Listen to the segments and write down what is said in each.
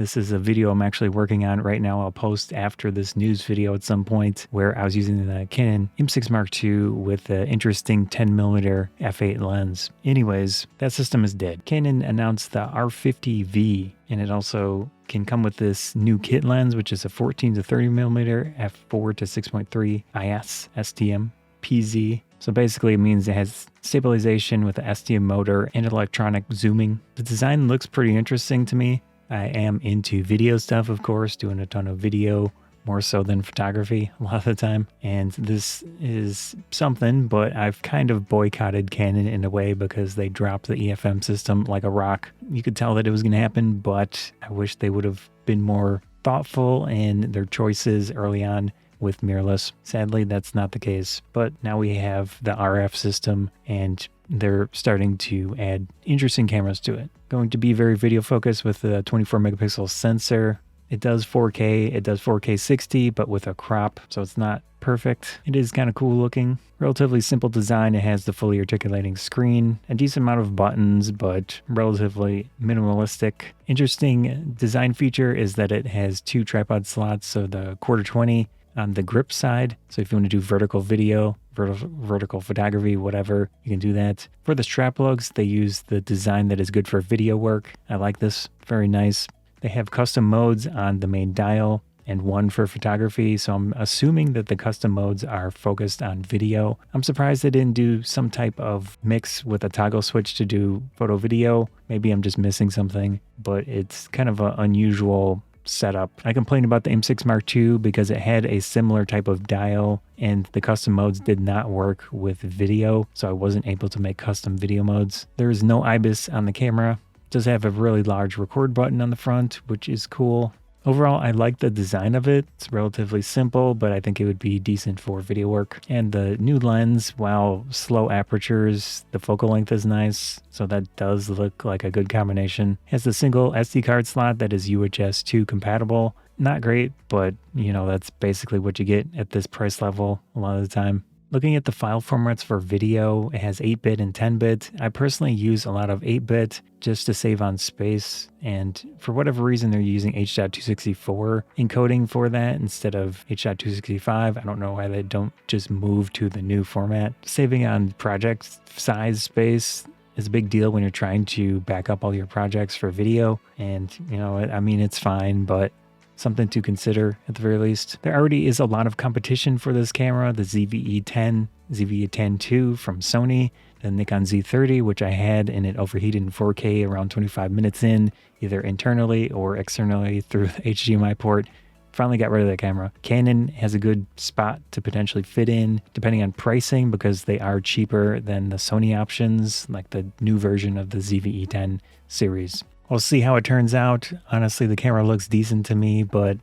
This is a video I'm actually working on right now. I'll post after this news video at some point, where I was using the Canon M6 Mark II with an interesting 10mm f8 lens. Anyways, that system is dead. Canon announced the R50 V, and it also can come with this new kit lens, which is a 14 to 30mm f4 to 6.3 IS STM PZ. So basically it means it has stabilization with the STM motor and electronic zooming. The design looks pretty interesting to me. I am into video stuff, of course, doing a ton of video, more so than photography a lot of the time. And this is something, but I've kind of boycotted Canon in a way because they dropped the EFM system like a rock. You could tell that it was going to happen, but I wish they would have been more thoughtful in their choices early on with mirrorless. Sadly, that's not the case. But now we have the RF system, and they're starting to add interesting cameras to it. Going to be very video focused with a 24 megapixel sensor. It does 4K, it does 4K 60, but with a crop, so it's not perfect. It is kind of cool looking. Relatively simple design. It has the fully articulating screen, a decent amount of buttons, but relatively minimalistic. Interesting design feature is that it has 2 tripod slots, so the 1/4-20 on the grip side. So if you want to do vertical video, vertical photography, whatever, you can do that. For the strap lugs, they use the design that is good for video work. I like this, very nice. They have custom modes on the main dial and one for photography. So I'm assuming that the custom modes are focused on video. I'm surprised they didn't do some type of mix with a toggle switch to do photo video. Maybe I'm just missing something, but it's kind of an unusual setup. I complained about the M6 Mark II because it had a similar type of dial and the custom modes did not work with video, so I wasn't able to make custom video modes. There is no IBIS on the camera. It does have a really large record button on the front, which is cool. Overall, I like the design of it. It's relatively simple, but I think it would be decent for video work. And the new lens, while slow apertures, the focal length is nice, so that does look like a good combination. It has the single SD card slot that is UHS 2 compatible. Not great, but you know, that's basically what you get at this price level a lot of the time. Looking at the file formats for video, it has 8-bit and 10-bit. I personally use a lot of 8-bit just to save on space, and for whatever reason they're using H.264 encoding for that instead of H.265. I don't know why they don't just move to the new format. Saving on project size space is a big deal when you're trying to back up all your projects for video, and you know, I mean, it's fine, but something to consider at the very least. There already is a lot of competition for this camera, the ZVE10, ZVE10 II from Sony, the Nikon Z30, which I had and it overheated in 4K around 25 minutes in, either internally or externally through the HDMI port. Finally got rid of that camera. Canon has a good spot to potentially fit in, depending on pricing, because they are cheaper than the Sony options, like the new version of the ZVE10 series. We'll see how it turns out. Honestly, the camera looks decent to me, but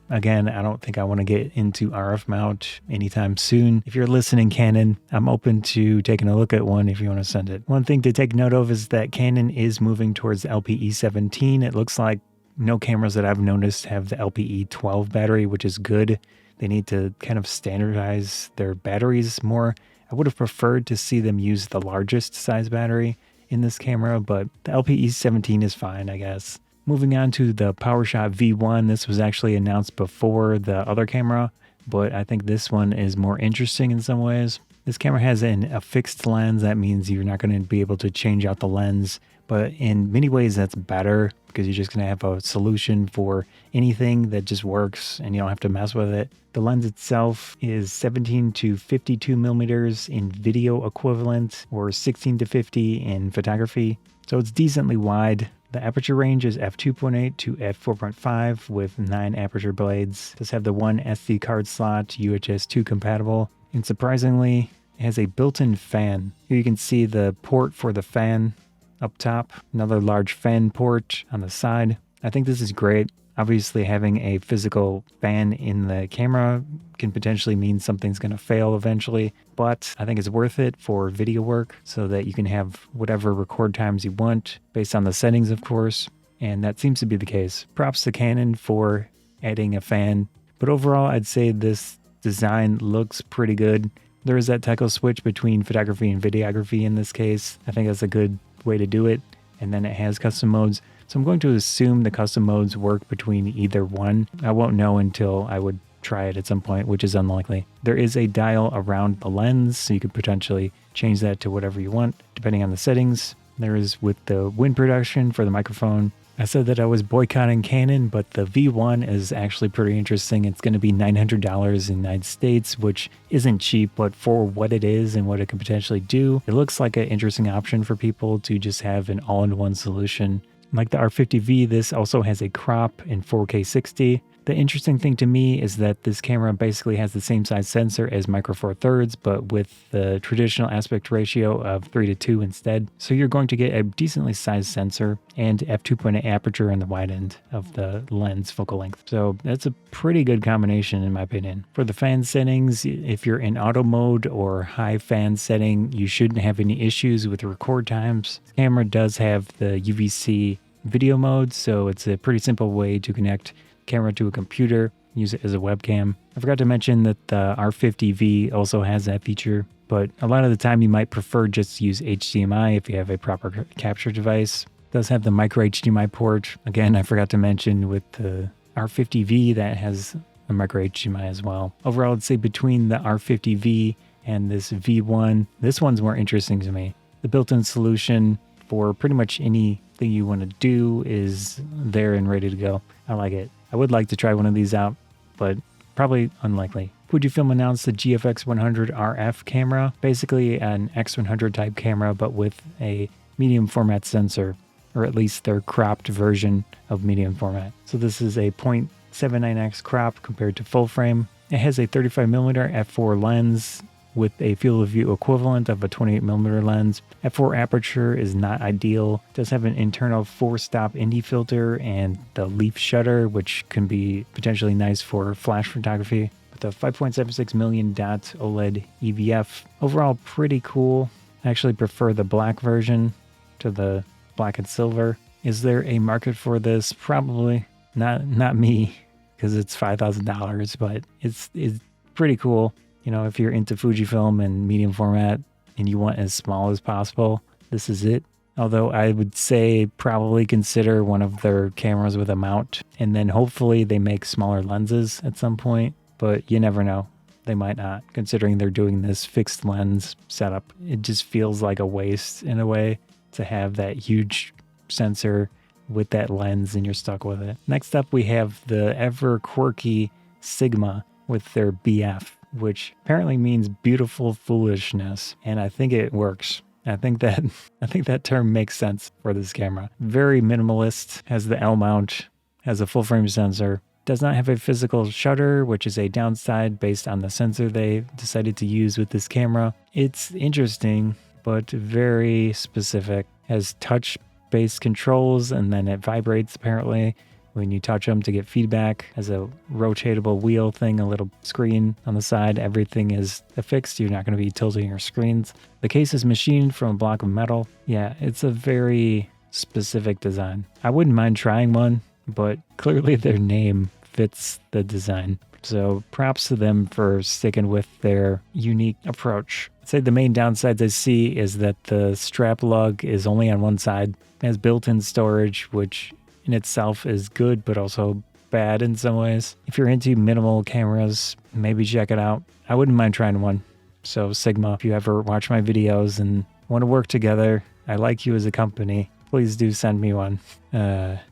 again, I don't think I want to get into RF mount anytime soon. If you're listening, Canon, I'm open to taking a look at one if you want to send it. One thing to take note of is that Canon is moving towards LPE17. It looks like no cameras that I've noticed have the LPE12 battery, which is good. They need to kind of standardize their batteries more. I would have preferred to see them use the largest size battery in this camera, but the LPE17 is fine, I guess. Moving on to the PowerShot V1, this was actually announced before the other camera, but I think this one is more interesting in some ways. This camera has a fixed lens. That means you're not going to be able to change out the lens, but in many ways that's better because you're just going to have a solution for anything that just works and you don't have to mess with it. The lens itself is 17 to 52 millimeters in video equivalent, or 16 to 50 in photography. So it's decently wide. The aperture range is f2.8 to f4.5 with 9 aperture blades. It does have the one SD card slot, UHS 2 compatible, and surprisingly, it has a built-in fan. Here you can see the port for the fan up top, another large fan port on the side. I think this is great. Obviously, having a physical fan in the camera can potentially mean something's going to fail eventually, but I think it's worth it for video work so that you can have whatever record times you want based on the settings, of course, and that seems to be the case. Props to Canon for adding a fan, but overall, I'd say this design looks pretty good. There is that toggle switch between photography and videography in this case. I think that's a good way to do it, and then it has custom modes. So I'm going to assume the custom modes work between either one. I won't know until I would try it at some point, which is unlikely. There is a dial around the lens, so you could potentially change that to whatever you want, depending on the settings. There is with the wind production for the microphone. I said that I was boycotting Canon, but the V1 is actually pretty interesting. It's going to be $900 in the United States, which isn't cheap, but for what it is and what it can potentially do, it looks like an interesting option for people to just have an all-in-one solution. Like the R50 V, this also has a crop in 4K 60. The interesting thing to me is that this camera basically has the same size sensor as Micro Four Thirds, but with the traditional aspect ratio of 3:2 instead. So you're going to get a decently sized sensor and f2.8 aperture on the wide end of the lens focal length. So that's a pretty good combination in my opinion. For the fan settings, if you're in auto mode or high fan setting, you shouldn't have any issues with record times. The camera does have the UVC video mode, so it's a pretty simple way to connect camera to a computer, use it as a webcam. I forgot to mention that the R50 V also has that feature, but a lot of the time you might prefer just to use HDMI if you have a proper capture device. It does have the micro HDMI port. Again, I forgot to mention with the R50 V that has a micro HDMI as well. Overall, I'd say between the R50 V and this V1, this one's more interesting to me. The built-in solution for pretty much anything you want to do is there and ready to go. I like it. I would like to try one of these out, but probably unlikely. Fujifilm announced the GFX100 RF camera, basically an X100 type camera, but with a medium format sensor, or at least their cropped version of medium format. So this is a 0.79x crop compared to full frame. It has a 35mm f4 lens with a field of view equivalent of a 28mm lens. F4 aperture is not ideal. It does have an internal 4-stop ND filter and the leaf shutter, which can be potentially nice for flash photography. With a 5.76 million dot OLED EVF, overall pretty cool. I actually prefer the black version to the black and silver. Is there a market for this? Probably not me, because it's $5,000, but it's pretty cool. You know, if you're into Fujifilm and medium format and you want as small as possible, this is it. Although I would say probably consider one of their cameras with a mount, and then hopefully they make smaller lenses at some point, but you never know. They might not, considering they're doing this fixed lens setup. It just feels like a waste in a way to have that huge sensor with that lens and you're stuck with it. Next up, we have the ever quirky Sigma with their BF, which apparently means beautiful foolishness, and I think it works. I think that term makes sense for this camera. Very minimalist, has the L mount, has a full frame sensor, does not have a physical shutter, which is a downside based on the sensor they decided to use with this camera. It's interesting, but very specific. Has touch-based controls, and then it vibrates apparently when you touch them to get feedback. Has a rotatable wheel thing, a little screen on the side. Everything is affixed. You're not going to be tilting your screens. The case is machined from a block of metal. Yeah, it's a very specific design. I wouldn't mind trying one, but clearly their name fits the design. So props to them for sticking with their unique approach. I'd say the main downsides I see is that the strap lug is only on one side. It has built-in storage, which in itself is good, but also bad in some ways. If you're into minimal cameras, maybe check it out. I wouldn't mind trying one. So Sigma, if you ever watch my videos and want to work together, I like you as a company, please do send me one.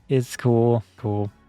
It's cool.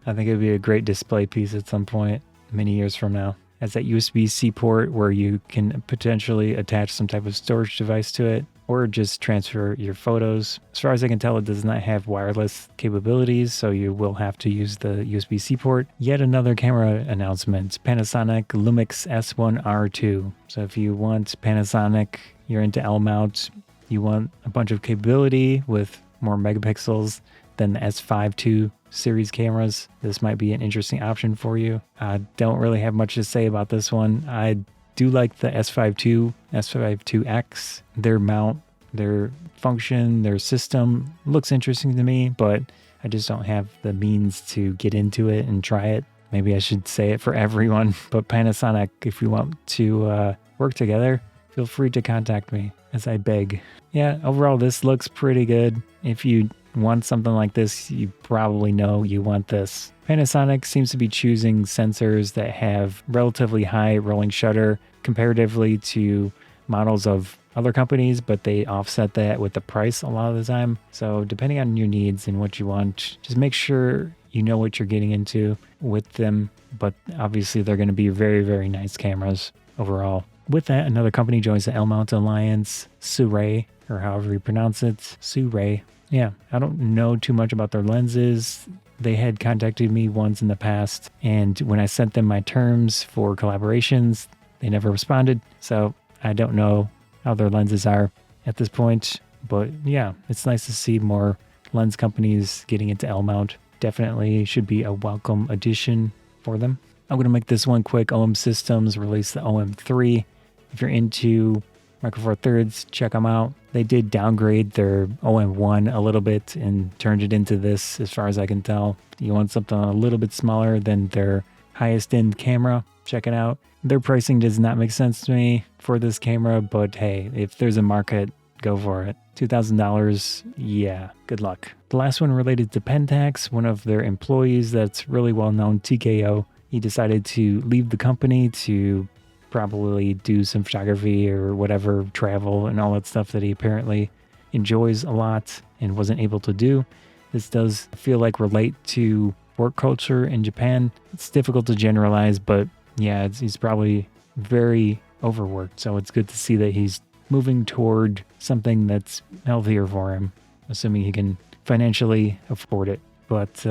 I think it'd be a great display piece at some point, many years from now. Has that USB-C port where you can potentially attach some type of storage device to it, or just transfer your photos. As far as I can tell, it does not have wireless capabilities, so you will have to use the USB-C port. Yet another camera announcement, Panasonic Lumix S1RII. So if you want Panasonic, you're into L mount, you want a bunch of capability with more megapixels than the S5 II series cameras, this might be an interesting option for you. I don't really have much to say about this one. I do like the S5 II, S5 IIX, their mount, their function, their system looks interesting to me, but I just don't have the means to get into it and try it. Maybe I should say it for everyone, but Panasonic, if you want to work together, feel free to contact me as I beg. Yeah, overall this looks pretty good. If you want something like this, you probably know you want this. Panasonic seems to be choosing sensors that have relatively high rolling shutter comparatively to models of other companies, but they offset that with the price a lot of the time. So depending on your needs and what you want, just make sure you know what you're getting into with them. But obviously they're going to be very, very nice cameras overall. With that, another company joins the L-Mount Alliance, Sirui, or however you pronounce it, Sirui. Yeah, I don't know too much about their lenses. They had contacted me once in the past, and when I sent them my terms for collaborations, they never responded. So I don't know how their lenses are at this point. But yeah, it's nice to see more lens companies getting into L-mount. Definitely should be a welcome addition for them. I'm going to make this one quick. OM Systems released the OM3. If you're into Micro Four Thirds, check them out. They did downgrade their OM1 a little bit and turned it into this, as far as I can tell. You want something a little bit smaller than their highest end camera, check it out. Their pricing does not make sense to me for this camera, but hey, if there's a market, go for it. $2,000, yeah, good luck. The last one related to Pentax, one of their employees that's really well known, TKO. He decided to leave the company to probably do some photography or whatever, travel and all that stuff that he apparently enjoys a lot and wasn't able to do. This does feel like relate to work culture in Japan. It's difficult to generalize, but yeah, he's probably very overworked. So it's good to see that he's moving toward something that's healthier for him, assuming he can financially afford it. But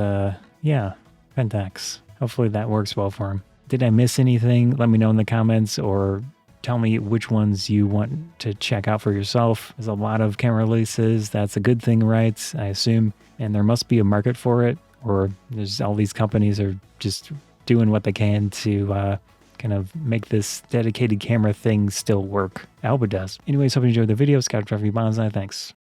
yeah, Pentax. Hopefully that works well for him. Did I miss anything? Let me know in the comments, or tell me which ones you want to check out for yourself. There's a lot of camera releases. That's a good thing, right? I assume. And there must be a market for it, or there's all these companies are just doing what they can to kind of make this dedicated camera thing still work. I hope it does. Anyways, hope you enjoyed the video. Scott Banzai. Thanks.